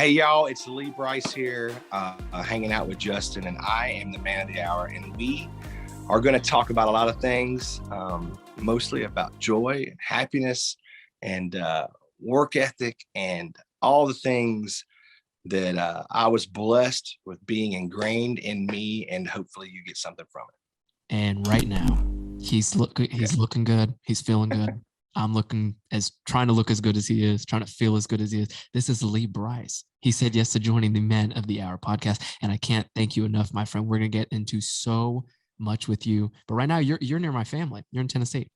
Hey, y'all, it's Brice here, hanging out with Justin, and I am the man of the hour. And we are going to talk about a lot of things, mostly about joy and happiness and work ethic and all the things that I was blessed with being ingrained in me, and hopefully you get something from it. And right now, he's looking good. He's feeling good. I'm trying to look as good as he is, trying to feel as good as he is. This is Brice. He said yes to joining the Men of the Hour podcast, and I can't thank you enough, my friend. We're gonna get into so much with you, but right now you're near my family. You're in Tennessee.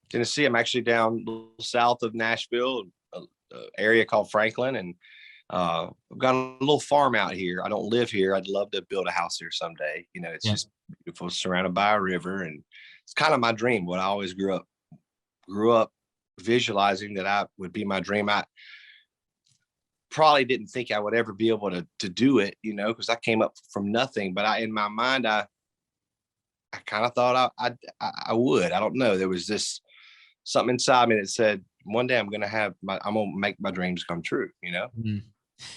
Tennessee. I'm actually down south of Nashville, an area called Franklin, and I've got a little farm out here. I don't live here. I'd love to build a house here someday. You know, it's just beautiful, surrounded by a river, and it's kind of my dream. What I always grew up visualizing that I would be my dream. I probably didn't think I would ever be able to do it, you know, because I came up from nothing. But in my mind, I kind of thought I would. I don't know. There was something inside me that said one day I'm gonna make my dreams come true, you know. Mm.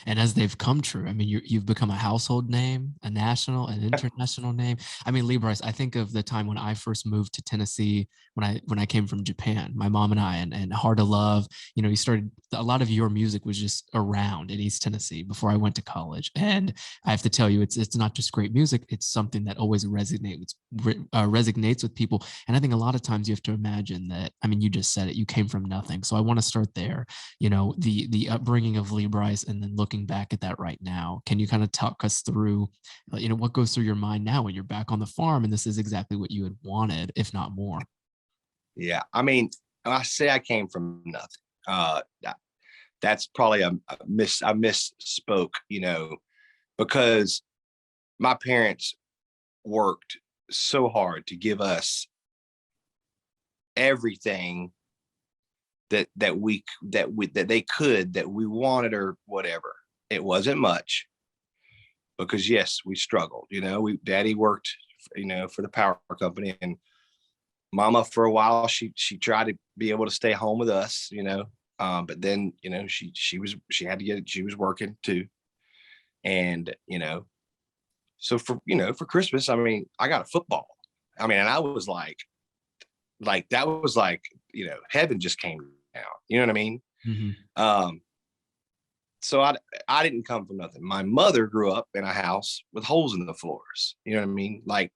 And as they've come true, I mean, you've become a household name, a national, an international name. I mean, Brice, I think of the time when I first moved to Tennessee, when I came from Japan, my mom and I, and Hard to Love, you know, a lot of your music was just around in East Tennessee before I went to college. And I have to tell you, it's not just great music, it's something that always resonates with people. And I think a lot of times you have to imagine that, I mean, you just said it, you came from nothing. So I want to start there, you know, the upbringing of Brice, and then looking back at that right now. Can you kind of talk us through, you know, what goes through your mind now when you're back on the farm and this is exactly what you had wanted, if not more? Yeah, I mean, I say I came from nothing. That's probably I misspoke, you know, because my parents worked so hard to give us everything that we wanted or whatever. It wasn't much because yes, we struggled. You know, Daddy worked, you know, for the power company, and Mama for a while she tried to be able to stay home with us, you know, but then you know she was working too, and you know, so for Christmas, I mean, I got a football. I mean, and I was like that was like, you know, heaven just came down. You know what I mean? Mm-hmm. So I didn't come from nothing. My mother grew up in a house with holes in the floors. You know what I mean? Like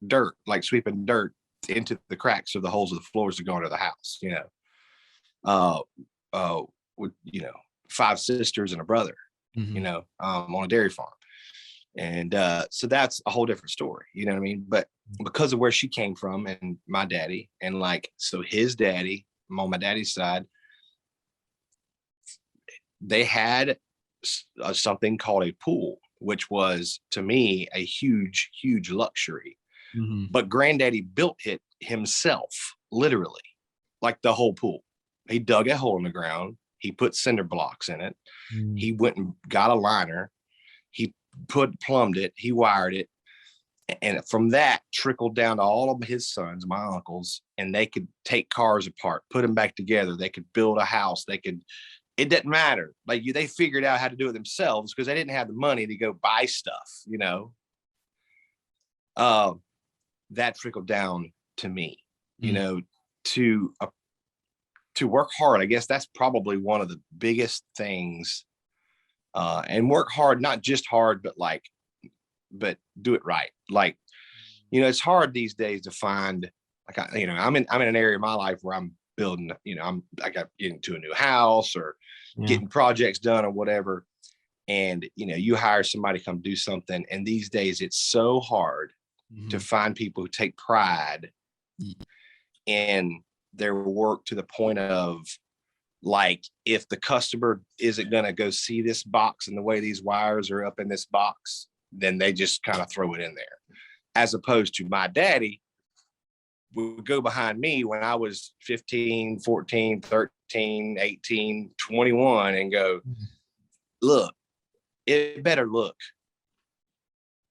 dirt, like sweeping dirt into the cracks of the holes of the floors to go into the house. You know, with you know 5 sisters and a brother. Mm-hmm. You know, on a dairy farm, and so that's a whole different story. You know what I mean? But because of where she came from and my daddy, and like so his daddy on my daddy's side, they had something called a pool, which was to me a huge luxury. Mm-hmm. But granddaddy built it himself, literally, like the whole pool. He dug a hole in the ground, he put cinder blocks in it, he went and got a liner, he plumbed it, he wired it, and from that trickled down to all of his sons, my uncles, and they could take cars apart, put them back together, they could build a house, it didn't matter. Like they figured out how to do it themselves because they didn't have the money to go buy stuff, you know. That trickled down to me, you know, to work hard. I guess that's probably one of the biggest things. And work hard, not just hard, but do it right. Like, you know, it's hard these days to find, like, you know, I'm in an area of my life where I'm building, you know, I got getting to a new house or getting projects done or whatever. And, you know, you hire somebody to come do something. And these days it's so hard to find people who take pride in their work to the point of, like, if the customer isn't going to go see this box and the way these wires are up in this box, then they just kind of throw it in there. As opposed to my daddy would go behind me when I was 15, 14, 13, 18, 21 and go, look, it better look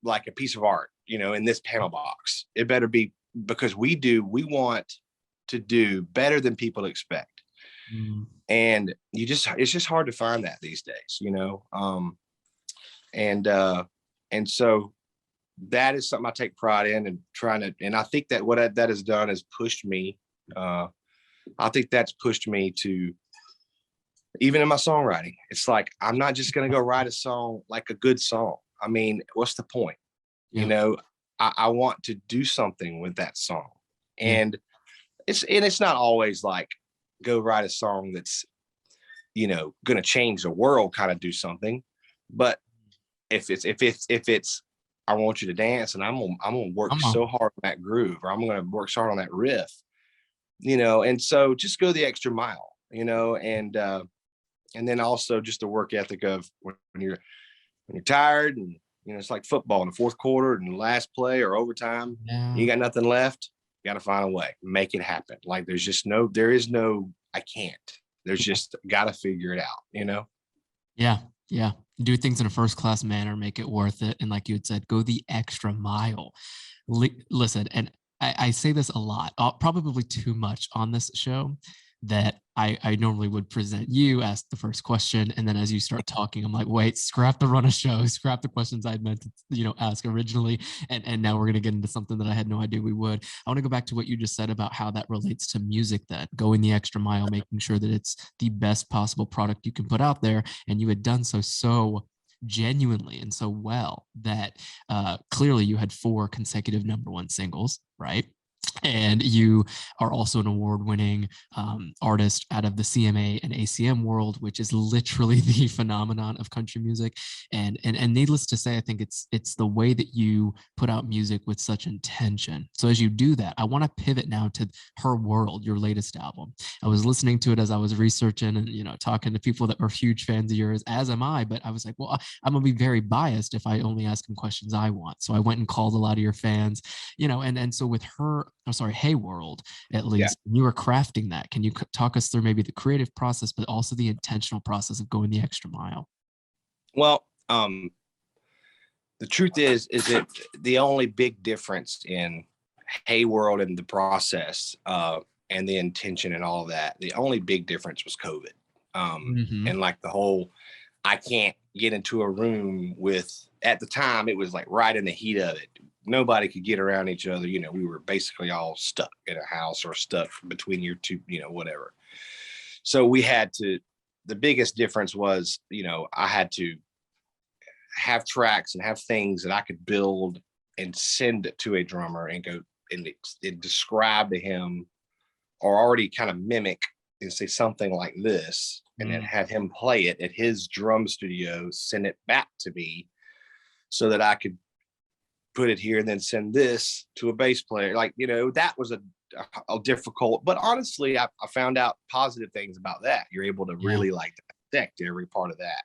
like a piece of art, you know, in this panel box. It better be, because we want to do better than people expect. Mm. And it's just hard to find that these days, and so that is something I take pride in, and trying to, and I think that what that has done is pushed me. I think that's pushed me to, even in my songwriting, it's like, I'm not just going to go write a song, like a good song. I mean, what's the point? Yeah. I want to do something with that song. Yeah. And it's not always like go write a song that's, going to change the world, kind of do something. But if it's I want you to dance, and I'm gonna work Come on. so hard on that groove, or I'm gonna work so hard on that riff, and so just go the extra mile, and then also just the work ethic of when you're tired, and it's like football in the fourth quarter and the last play or overtime, Yeah. you got nothing left, you got to find a way, make it happen. Like there is no I can't. There's just got to figure it out. Yeah. Yeah. Do things in a first class manner, make it worth it. And like you had said, go the extra mile. Listen, and I say this a lot, probably too much on this show, that I normally would present you, ask the first question, and then as you start talking, I'm like, wait, scrap the run of show, scrap the questions I meant to, ask originally, and now we're gonna get into something that I had no idea we would. I want to go back to what you just said about how that relates to music, that going the extra mile, making sure that it's the best possible product you can put out there, and you had done so genuinely and so well that clearly you had 4 consecutive #1 singles, right? And you are also an award-winning artist out of the CMA and ACM world, which is literally the phenomenon of country music. And needless to say, I think it's the way that you put out music with such intention. So as you do that, I want to pivot now to Her World, your latest album. I was listening to it as I was researching and talking to people that are huge fans of yours, as am I. But I was like, well, I'm gonna be very biased if I only ask them questions I want. So I went and called a lot of your fans, and so with Hey World, at Yeah. least you were crafting that. Can you talk us through maybe the creative process, but also the intentional process of going the extra mile? Well, the truth is that the only big difference in Hey World and the process, and the intention and all of that, the only big difference was COVID. Mm-hmm. And like the whole, I can't get into a room with, at the time, it was like right in the heat of it. Nobody could get around each other. We were basically all stuck in a house or stuck between your two, whatever. So we had to, the biggest difference was, I had to have tracks and have things that I could build and send it to a drummer and go and describe to him, or already kind of mimic and say something like this, and then have him play it at his drum studio, send it back to me so that I could put it here and then send this to a bass player. Like, that was a difficult, but honestly, I found out positive things about that. You're able to Yeah. really dissect every part of that,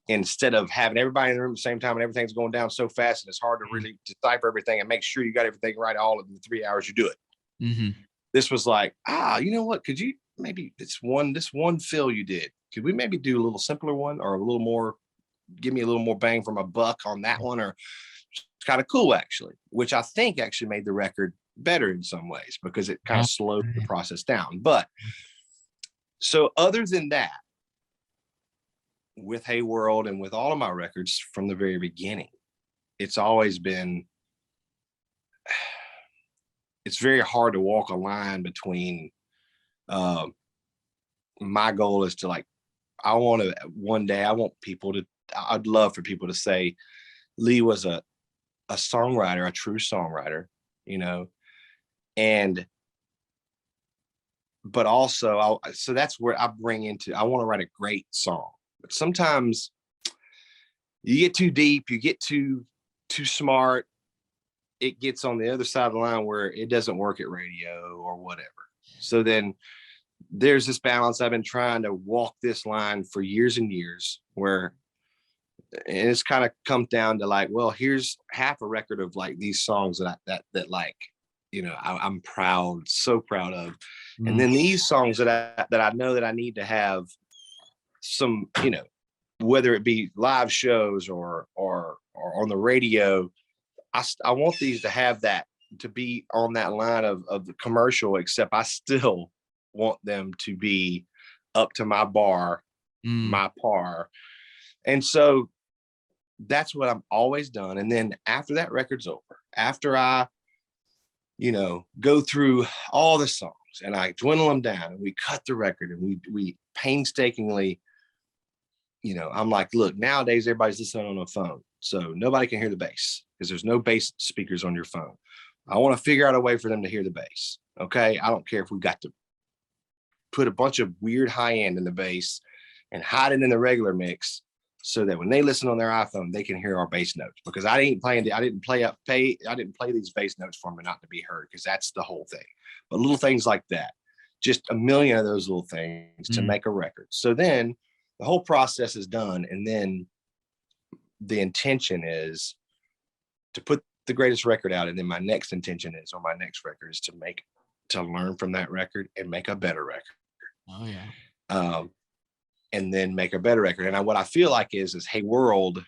instead of having everybody in the room at the same time and everything's going down so fast and it's hard to really decipher everything and make sure you got everything right all in the 3 hours you do it. Mm-hmm. This was like, you know what? Could you maybe this one fill you did? Could we maybe do a little simpler one, or a little more, give me a little more bang for my buck on that one? Or it's kind of cool, actually, which I think actually made the record better in some ways, because it kind of slowed the process down. But so other than that, with Hey World and with all of my records from the very beginning, it's always been, it's very hard to walk a line between, my goal is to one day I want people to, I'd love for people to say Lee was a songwriter, a true songwriter, and but also so that's where I bring into, I want to write a great song. But sometimes you get too deep, you get too smart, it gets on the other side of the line where it doesn't work at radio or whatever. So then there's this balance. I've been trying to walk this line for years and years, where, and it's kind of come down to like, well, here's half a record of like these songs that I'm proud, so proud of. And then these songs that I know that I need to have some, whether it be live shows or on the radio, I want these to have that, to be on that line of the commercial, except I still want them to be up to my bar, my par. And so that's what I've always done. And then after that record's over, after I, go through all the songs and I dwindle them down and we cut the record and we painstakingly, I'm like, look, nowadays everybody's listening on a phone. So nobody can hear the bass because there's no bass speakers on your phone. I want to figure out a way for them to hear the bass. Okay. I don't care if we've got to put a bunch of weird high end in the bass and hide it in the regular mix so that when they listen on their iPhone, they can hear our bass notes, because I didn't play these bass notes for them not to be heard, because that's the whole thing. But little things like that, just a million of those little things to make a record. So then the whole process is done. And then the intention is to put the greatest record out. And then my next intention is on my next record is to learn from that record and make a better record. Oh yeah. And then make a better record. And what I feel like is Hey World,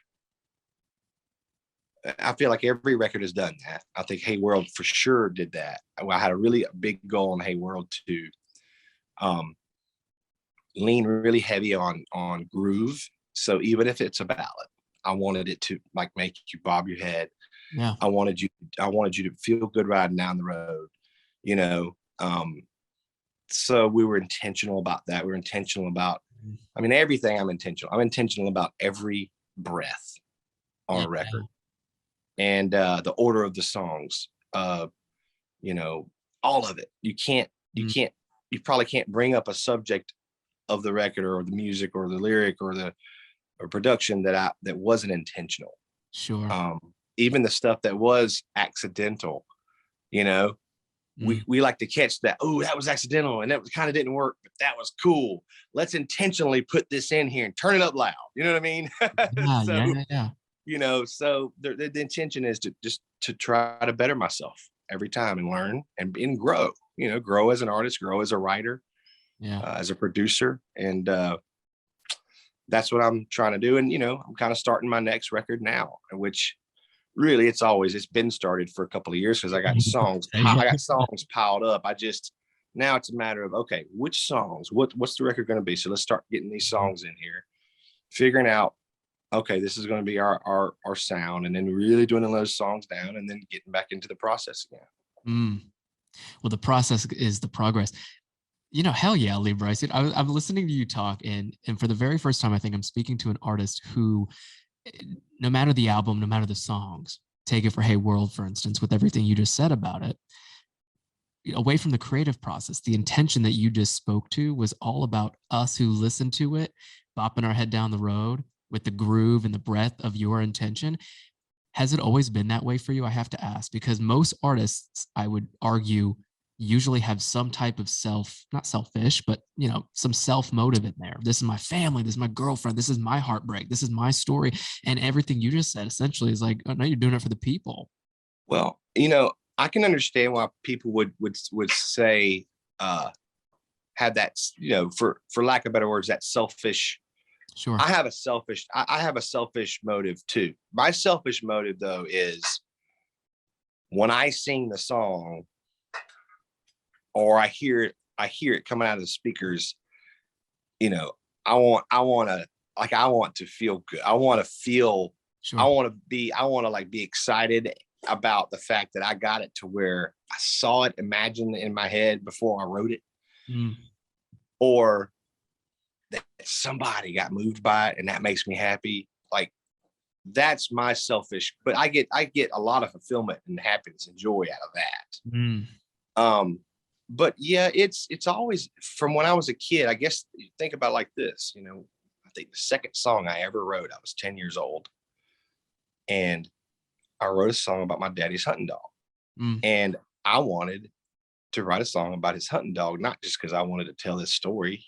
I feel like every record has done that. I think Hey World for sure did that. I had a really big goal on Hey World to lean really heavy on groove. So even if it's a ballad, I wanted it to like make you bob your head. Yeah. I wanted you to feel good riding down the road, so we were intentional about that. We were intentional about, everything. I'm intentional about every breath on a record, and the order of the songs, all of it. You probably can't bring up a subject of the record or the music or the lyric or production that wasn't intentional. Sure. Even the stuff that was accidental, we like to catch that. Oh, that was accidental and that kind of didn't work, but that was cool. Let's intentionally put this in here and turn it up loud. You know what I mean? Yeah. So the intention is to try to better myself every time and learn and grow. Grow as an artist, grow as a writer, as a producer, and that's what I'm trying to do. And I'm kind of starting my next record now, which really it's been started for a couple of years, because I got songs piled up. Now it's a matter of, okay, which songs, what's the record going to be? So let's start getting these songs in here, figuring out, okay, this is going to be our sound, and then really doing those songs down and then getting back into the process again. Well, the process is the progress. Hell yeah, Lee Brice. I'm listening to you talk, and for the very first time, I think I'm speaking to an artist who, no matter the album, no matter the songs, take it for Hey World, for instance, with everything you just said about it, away from the creative process, the intention that you just spoke to was all about us who listened to it, bopping our head down the road with the groove and the breadth of your intention. Has it always been that way for you? I have to ask, because most artists, I would argue, usually have some type of not selfish, but some self motive in there. This is my family, this is my girlfriend, this is my heartbreak, this is my story. And everything you just said essentially is like, oh no, you're doing it for the people. Well, I can understand why people would say, have that, for lack of better words, that selfish. Sure. I have a selfish motive too. My selfish motive though is when I sing the song, or I hear it coming out of the speakers, I want to feel good. I want to feel, sure. I want to be excited about the fact that I got it to where I saw it, imagined in my head before I wrote it, or that somebody got moved by it and that makes me happy. Like, that's my selfish, but I get a lot of fulfillment and happiness and joy out of that. But yeah, it's always, from when I was a kid, I guess you think about it like this, I think the second song I ever wrote, I was 10 years old, and I wrote a song about my daddy's hunting dog. And I wanted to write a song about his hunting dog, not just because I wanted to tell this story,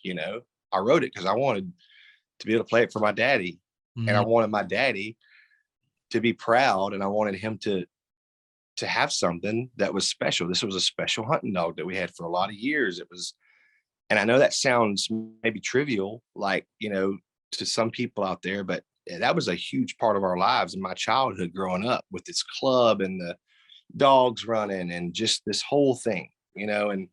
I wrote it because I wanted to be able to play it for my daddy. And I wanted my daddy to be proud, and I wanted him to have something that was special. This was a special hunting dog that we had for a lot of years. It was, and I know that sounds maybe trivial, like, to some people out there, but that was a huge part of our lives in my childhood growing up, with this club and the dogs running and just this whole thing, and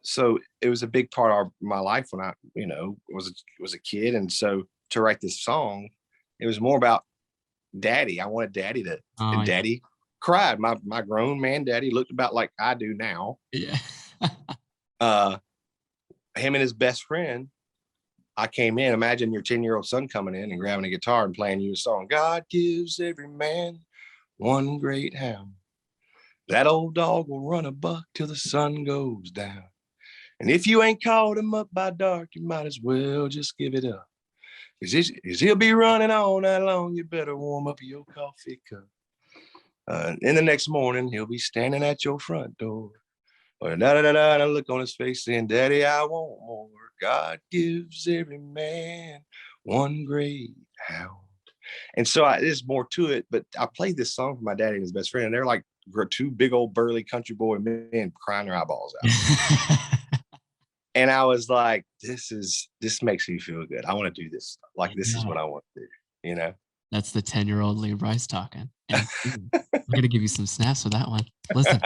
so it was a big part of my life when I, was a kid. And so to write this song, it was more about daddy. I wanted daddy to, Oh, and daddy cried. My grown man daddy looked about like I do now. yeah. Uh, him and his best friend, I came in. Imagine your 10-year-old son coming in and grabbing a guitar and playing you a song. God gives every man one great hound. That old dog will run a buck till the sun goes down. And if you ain't caught him up by dark, you might as well just give it up. Cause he'll be running all night long. You better warm up your coffee cup. And the next morning, he'll be standing at your front door. Or da look on his face saying, Daddy, I want more. God gives every man one great hound. And so there's more to it, but I played this song for my daddy and his best friend, and they're like two big old burly country boy men crying their eyeballs out. And I was like, this makes me feel good. I want to do this. Like, this is what I want to do, you know? That's the 10-year-old Lee Brice talking. And I'm going to give you some snaps for that one. Listen,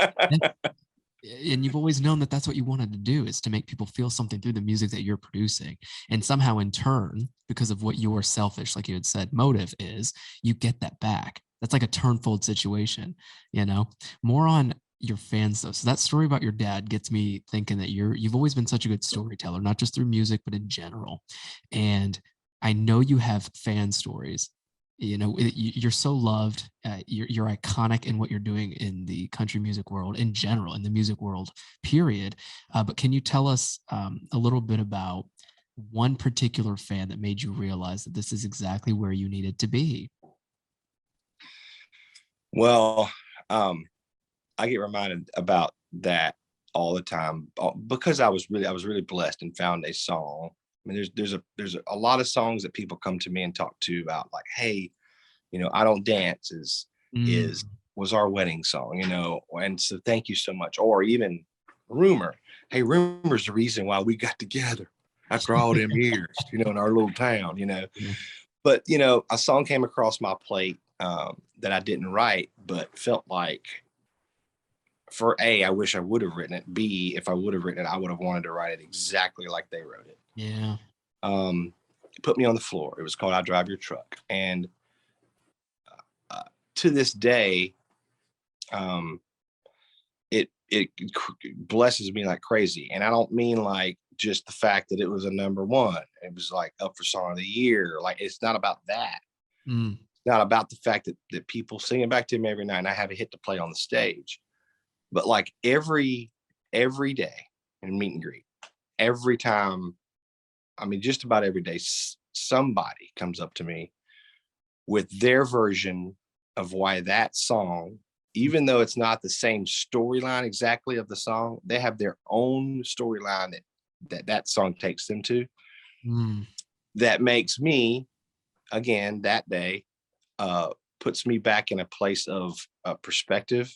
and you've always known that that's what you wanted to do, is to make people feel something through the music that you're producing. And somehow in turn, because of what your selfish, like you had said, motive is, you get that back. That's like a turnfold situation, More on your fans though. So that story about your dad gets me thinking that you've always been such a good storyteller, not just through music, but in general. And I know you have fan stories. You're so loved. You're iconic in what you're doing in the country music world in general, in the music world, period. But can you tell us a little bit about one particular fan that made you realize that this is exactly where you needed to be? Well, I get reminded about that all the time because I was really blessed and found a song. I mean, there's a lot of songs that people come to me and talk to about, like, hey, I Don't Dance was our wedding song, and so thank you so much. Or even Rumor. Hey, Rumor's the reason why we got together after all them years, in our little town, Yeah. But, a song came across my plate that I didn't write, but felt like, for A, I wish I would have written it. B, if I would have written it, I would have wanted to write it exactly like they wrote it. Yeah. Put me on the floor. It was called I Drive Your Truck. And to this day, it blesses me like crazy. And I don't mean like just the fact that it was a number one. It was like up for Song of the Year. Like, it's not about that. It's not about the fact that people sing it back to me every night and I have a hit to play on the stage. But like every day in meet and greet, every time, I mean, just about every day, somebody comes up to me with their version of why that song, even though it's not the same storyline exactly of the song, they have their own storyline that song takes them to. That makes me, again, that day, puts me back in a place of perspective.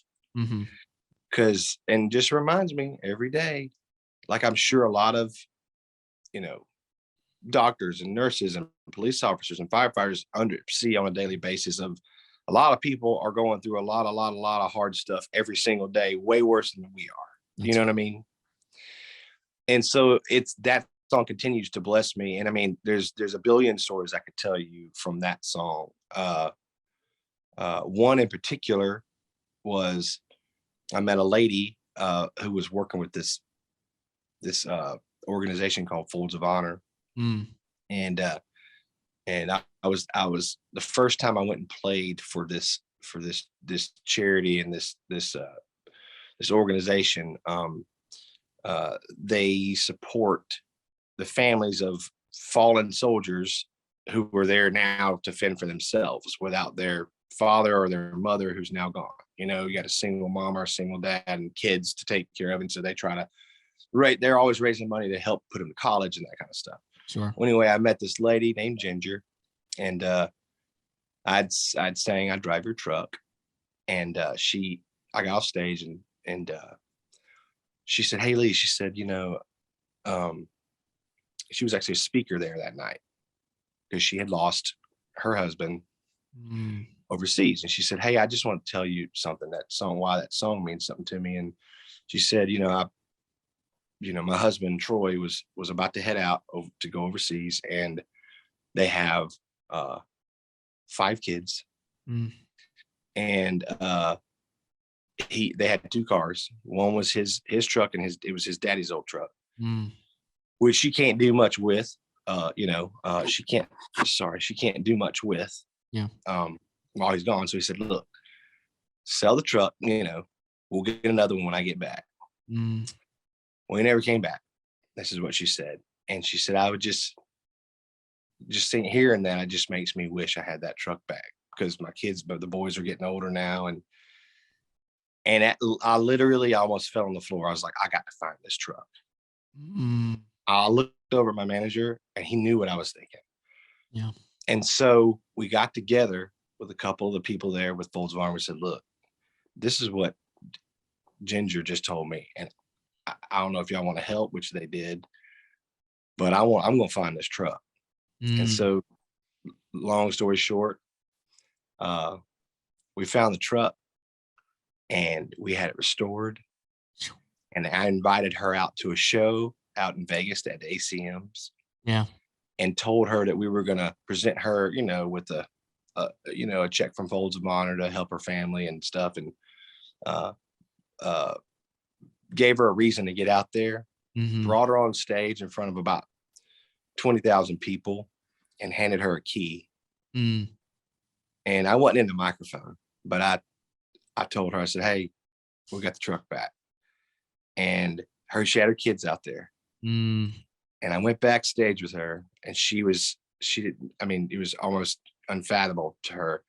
And just reminds me every day, like I'm sure a lot of, doctors and nurses and police officers and firefighters see on a daily basis, of a lot of people are going through a lot of hard stuff every single day, way worse than we are. You know what I mean? And so that song continues to bless me. And I mean, there's a billion stories I could tell you from that song. One in particular was, I met a lady who was working with this organization called Folds of Honor, and I was the first time I went and played for this charity and this organization. They support the families of fallen soldiers who were there now to fend for themselves without their father or their mother who's now gone. You got a single mom or a single dad and kids to take care of. And so they try to, they're always raising money to help put them to college and that kind of stuff. Sure. Well, anyway, I met this lady named Ginger, and I'd sang I Drive Your Truck. And I got off stage and she said, hey, Lee, she said, she was actually a speaker there that night because she had lost her husband overseas. And she said, hey, I just want to tell you something, why that song means something to me. And she said, my husband Troy was about to head out to go overseas, and they have 5 kids, Mm, and they had 2 cars. One was his truck, and it was his daddy's old truck, mm, which she can't do much with. She can't do much with yeah. while he's gone. So he said, "Look, sell the truck. We'll get another one when I get back." Mm, Well, he never came back. This is what she said, and she said, "I would just hearing that, it just makes me wish I had that truck back, because my kids, but the boys are getting older now, I literally almost fell on the floor. I was like, I got to find this truck." mm, I looked over at my manager, and he knew what I was thinking. yeah. And so we got together with a couple of the people there with Folds of Armor. We said, "Look, this is what Ginger just told me. And I don't know if y'all want to help," which they did, "but I'm going to find this truck." And Mm, so, long story short, uh, we found the truck, and we had it restored. And I invited her out to a show out in Vegas at the ACMs, yeah. and told her that we were going to present her, with a check from Folds of Honor to help her family and stuff. And uh, uh, gave her a reason to get out there, Hmm. brought her on stage in front of about 20,000 people, and handed her a key. Mm, And I wasn't in the microphone, but I told her, I said, "Hey, we got the truck back." And she had her kids out there. mm, And I went backstage with her, and she didn't, I mean, it was almost unfathomable to her.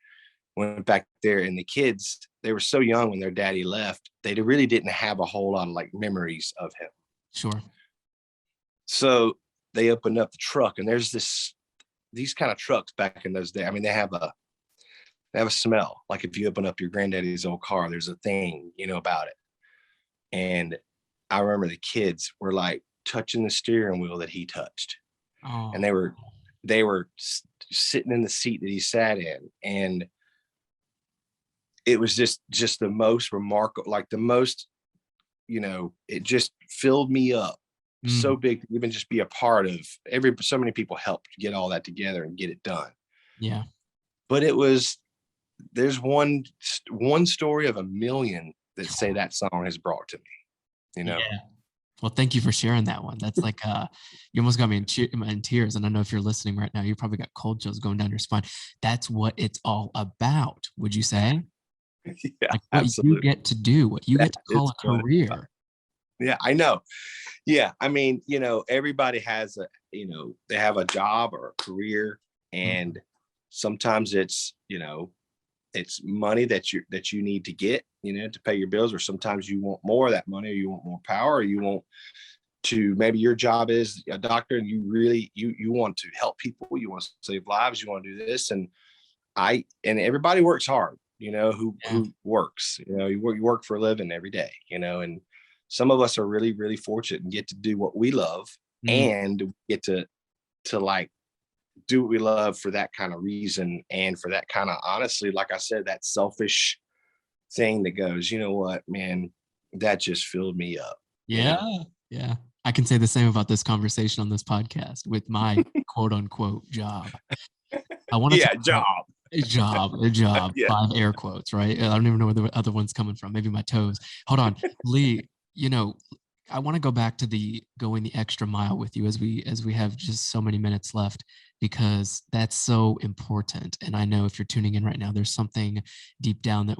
Went back there, and the kids, they were so young when their daddy left, they really didn't have a whole lot of like memories of him. sure. So they opened up the truck, and there's these kind of trucks back in those days. I mean, they have a smell. Like if you open up your granddaddy's old car, there's a thing, about it. And I remember the kids were like touching the steering wheel that he touched, and Oh, they were sitting in the seat that he sat in, and it was just the most remarkable, like the most, it just filled me up so mm, big to even just be a part of. So many people helped get all that together and get it done. yeah. But there's one story of a million that say that song has brought to me. Yeah. Well, thank you for sharing that one. That's like you almost got me in tears. And I know if you're listening right now, you probably got cold chills going down your spine. That's what it's all about, would you say? Yeah, Like what you absolutely. get to do, what you That get to call is a what it's about. career. Yeah, I know. Yeah, I mean, everybody has they have a job or a career, Mhm. and sometimes it's money that you need to get, to pay your bills, or sometimes you want more of that money, or you want more power, or you want to, maybe your job is a doctor, and you really you want to help people, you want to save lives, you want to do this. And everybody works hard, Yeah. who works, you work for a living every day, and some of us are really, really fortunate and get to do what we love, Mm, and get to like do what we love for that kind of reason, and for that kind of, honestly, like I said, that selfish thing that goes, "You know what, man, that just filled me up," you yeah. know? Yeah. I can say the same about this conversation on this podcast with my quote unquote job. I want to Yeah, talk about job. a job, Yeah. five air quotes, right? I don't even know where the other one's coming from. Maybe my toes. Hold on, Lee. You know, I want to go back to the going the extra mile with you as we have just so many minutes left, because that's so important. And I know if you're tuning in right now, there's something deep down that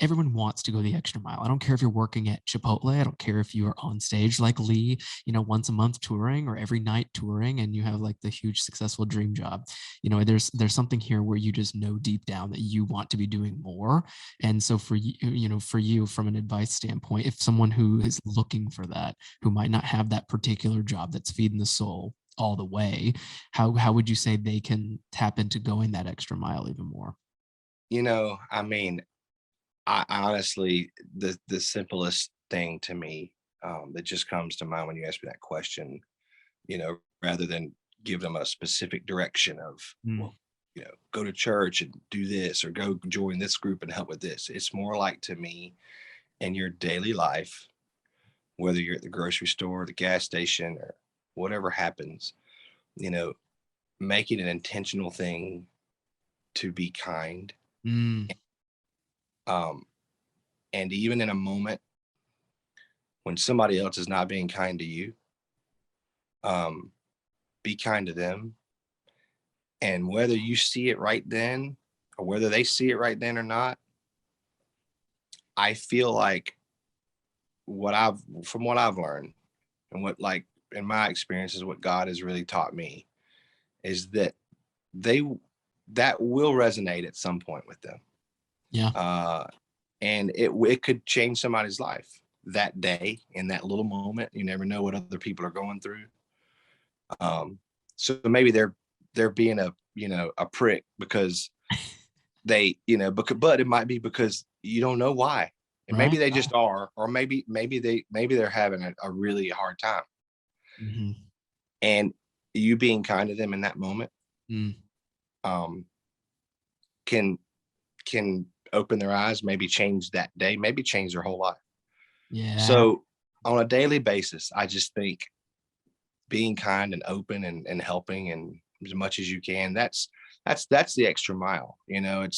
everyone wants to go the extra mile. I don't care if you're working at Chipotle. I don't care if you are on stage like Lee, once a month touring or every night touring, and you have like the huge successful dream job. There's something here where you just know deep down that you want to be doing more. And so for you from an advice standpoint, if someone who is looking for that, who might not have that particular job that's feeding the soul all the way, how would you say they can tap into going that extra mile even more? I mean, I honestly, the simplest thing to me, that just comes to mind when you ask me that question, rather than give them a specific direction of, Mm, well, go to church and do this, or go join this group and help with this. It's more like, to me, in your daily life, whether you're at the grocery store, the gas station, or whatever happens, you know, make it an intentional thing to be kind. Mm, Um, and even in a moment when somebody else is not being kind to you, um, be kind to them. And whether you see it right then or whether they see it right then or not, I feel like from what I've learned and what, like, in my experience is what God has really taught me is that they that will resonate at some point with them. yeah. Uh, and it could change somebody's life that day in that little moment. You never know what other people are going through. Um, so maybe they're being a prick because but it might be because you don't know why. And maybe Right. they just are, or maybe they're having a really hard time. Mm-hmm. And you being kind to them in that moment Mm, um can can open their eyes, maybe change that day, maybe change their whole life. yeah. So on a daily basis, I just think being kind and open and helping and as much as you can, that's the extra mile. Yep.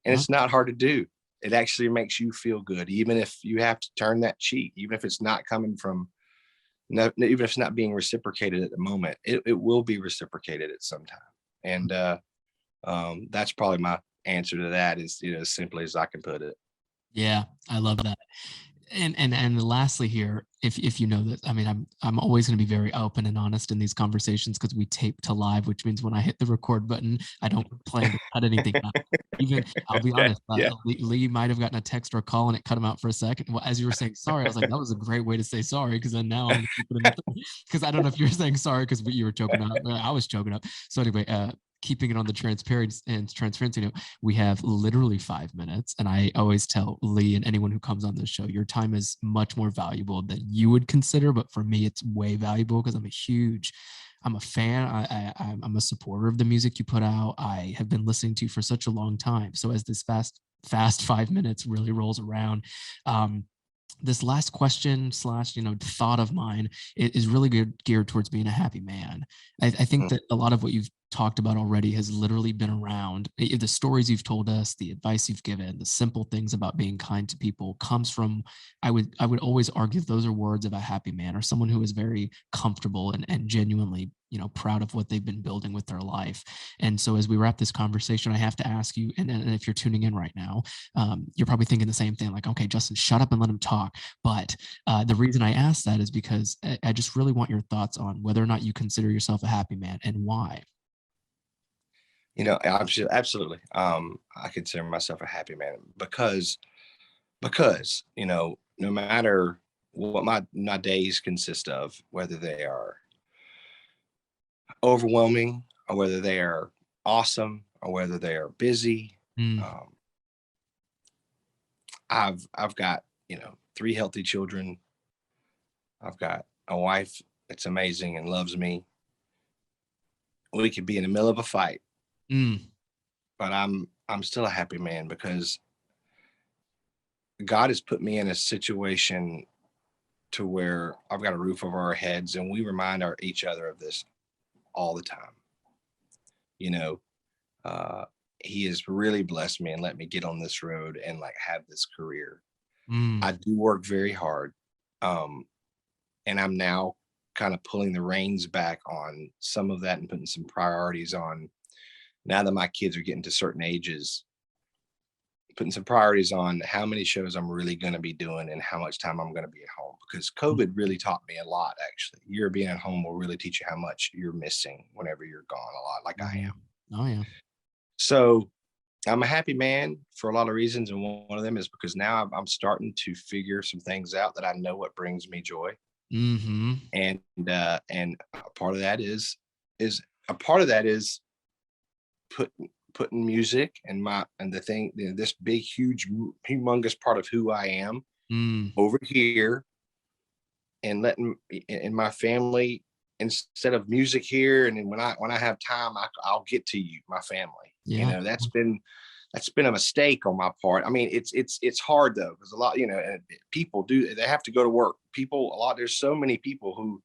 It's not hard to do. It actually makes you feel good, even if you have to turn that cheek, even if it's not coming from no, even if it's not being reciprocated at the moment, it will be reciprocated at some time. And that's probably my answer to that is, as simply as I can put it. Yeah, I love that. And lastly here, if you know that, I mean, I'm always going to be very open and honest in these conversations because we tape to live, which means when I hit the record button, I don't plan to cut anything out. Even I'll be Okay. honest, Yeah. Lee might have gotten a text or a call and it cut him out for a second. Well, as you were saying sorry, I was like, that was a great way to say sorry because then now I'm going to keep it in the because I don't know if you were saying sorry because you were choking up, I was choking up. So anyway, keeping it on the transparency note, we have literally 5 minutes. And I always tell Lee and anyone who comes on this show, your time is much more valuable than you would consider. But for me, it's way valuable because I'm a fan. I'm a supporter of the music you put out. I have been listening to you for such a long time. So as this fast 5 minutes really rolls around, this last question slash thought of mine is really good geared towards being a happy man. I think Mm. that a lot of what you've talked about already has literally been around the stories you've told us, the advice you've given, the simple things about being kind to people comes from, I would always argue those are words of a happy man or someone who is very comfortable and genuinely proud of what they've been building with their life. And so as we wrap this conversation, I have to ask you, and if you're tuning in right now, you're probably thinking the same thing, like, okay, Justin, shut up and let him talk. But the reason I ask that is because I just really want your thoughts on whether or not you consider yourself a happy man and why. Absolutely. I consider myself a happy man because no matter what my days consist of, whether they are overwhelming or whether they are awesome or whether they are busy, Mm, um, I've got three healthy children. I've got a wife that's amazing and loves me. We could be in the middle of a fight, mm, but I'm still a happy man because God has put me in a situation to where I've got a roof over our heads, and we remind each other of this all the time. You know, uh, He has really blessed me and let me get on this road and like have this career. I mm, do work very hard, um, and I'm now kind of pulling the reins back on some of that and putting some priorities on. Now that my kids are getting to certain ages, putting some priorities on how many shows I'm really going to be doing and how much time I'm going to be at home because mm. COVID really taught me a lot. Actually, you're being at home will really teach you how much you're missing whenever you're gone a lot, like I Yeah. am. Oh yeah. So I'm a happy man for a lot of reasons, and one of them is because now I'm starting to figure some things out that I know what brings me joy, Mm-hmm. and a part of that is a part of that is putting music and the thing, this big huge humongous part of who I am Mm. over here and letting in my family instead of music here. And then when I have time, I'll get to you, my family. You Yeah. know, that's been a mistake on my part. I mean, it's hard though, because a lot, you know, and people they have to go to work. There's so many people who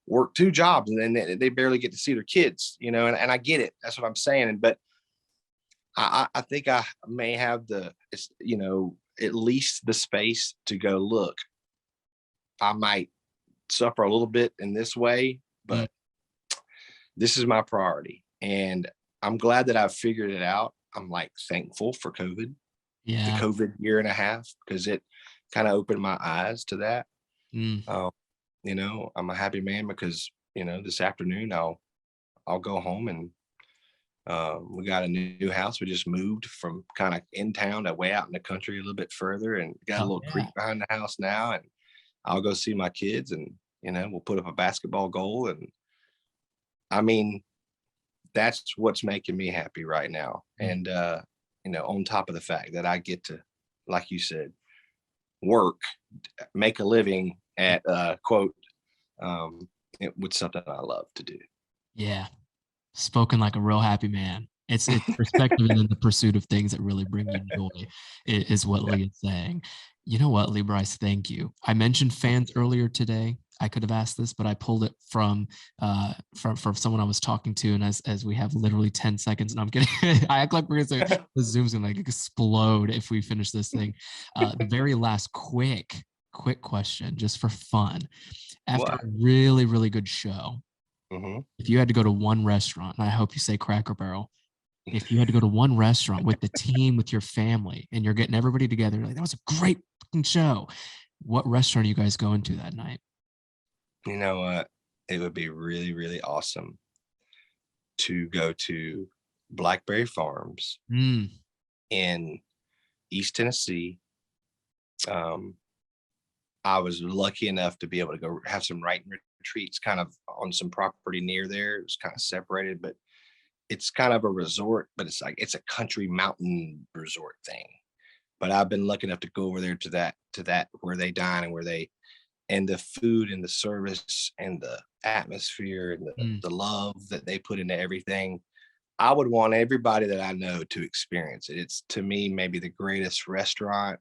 work two jobs and then they barely get to see their kids, you know, and I get it. That's what I'm saying. But I think I may have you know, at least the space to go, look, I might suffer a little bit in this way, Mm, but this is my priority. And I'm glad that I've figured it out. I'm like thankful for COVID, the yeah. COVID year and a half, because it kind of opened my eyes to that. Mm, Um, you know, I'm a happy man because, you know, this afternoon I'll go home and we got a new house. We just moved from kind of in town to way out in the country a little bit further, and got a hell little yeah. creek behind the house now. And I'll go see my kids, and you know, we'll put up a basketball goal. And I mean, that's what's making me happy right now. Mm, And you know, on top of the fact that I get to, like you said, work, make a living mm, at quote with something I love to do. yeah. Spoken like a real happy man. It's perspective and then the pursuit of things that really bring you joy is what Yeah. Lee is saying. You know what, Lee Brice, thank you. I mentioned fans earlier today. I could have asked this, but I pulled it from someone I was talking to, and as we have literally 10 seconds, and I'm kidding. I act like we're gonna say the Zoom's gonna like explode if we finish this thing. The very last quick question, just for fun. After a What? really, really good show, Hmm. if you had to go to one restaurant, and I hope you say Cracker Barrel, if you had to go to one restaurant with the team, with your family, and you're getting everybody together, like that was a great fucking show. What restaurant are you guys going to that night? You know what? It would be really, really awesome to go to Blackberry Farms Mm, in East Tennessee. Um, I was lucky enough to be able to go have some writing retreats kind of on some property near there. It was kind of separated, but it's kind of a resort, but it's a country mountain resort thing. But I've been lucky enough to go over there to that where they dine and where they and the food and the service and the atmosphere and mm, the love that they put into everything. I would want everybody that I know to experience it. It's to me maybe the greatest restaurant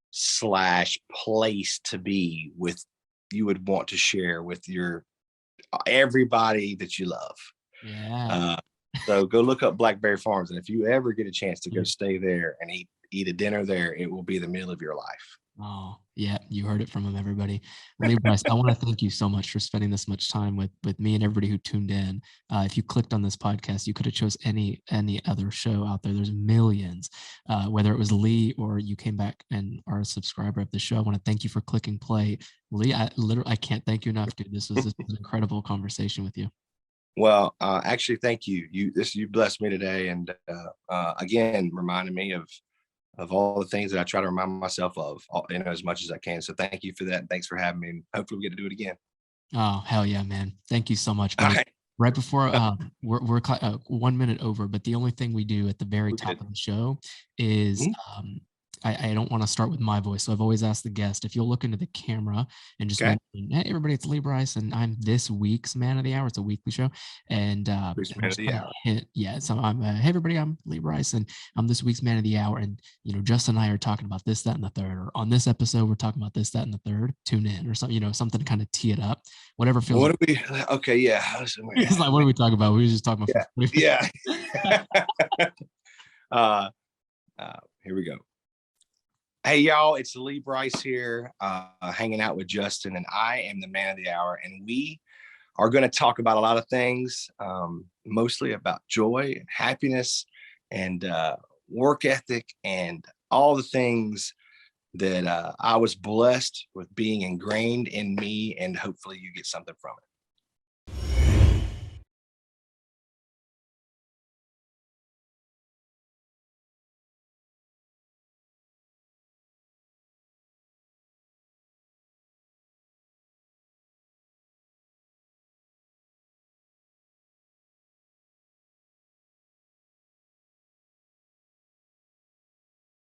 slash place to be with, you would want to share with your everybody that you love. yeah. Uh, so go look up Blackberry Farms, and if you ever get a chance to go Mm. stay there and eat a dinner there, it will be the meal of your life. Oh, yeah, you heard it from him, everybody. Lee Brice, I want to thank you so much for spending this much time with me and everybody who tuned in. If you clicked on this podcast, you could have chose any other show out there. There's millions. Whether it was Lee or you came back and are a subscriber of the show, I want to thank you for clicking play. Lee, I can't thank you enough, dude. This was an incredible conversation with you. Well, actually, thank you. You blessed me today, and again reminded me of all the things that I try to remind myself of, you know, as much as I can. So thank you for that. Thanks for having me. And hopefully we get to do it again. Oh, hell yeah, man. Thank you so much, All buddy. right. Right before we're 1 minute over, but the only thing we do at the very We're top good. of the show is Mhm. I don't want to start with my voice. So I've always asked the guest if you'll look into the camera and just Okay. mention, hey, everybody, it's Lee Brice, and I'm this week's man of the hour. It's a weekly show. Priest And man of just the kind of hour. hint, yeah. So I'm hey everybody, I'm Lee Brice, and I'm this week's man of the hour. And Justin and I are talking about this, that, and the third, or on this episode, we're talking about this, that, and the third. Tune in, or something, something to kind of tee it up. Whatever feels What are we? Okay. Yeah. Listen, it's like, what are we talking about? We were just talking about for yeah. Yeah. uh, here we go. Hey, y'all, it's Lee Brice here, hanging out with Justin, and I am the man of the hour. And we are going to talk about a lot of things, mostly about joy and happiness and work ethic and all the things that I was blessed with being ingrained in me. And hopefully you get something from it.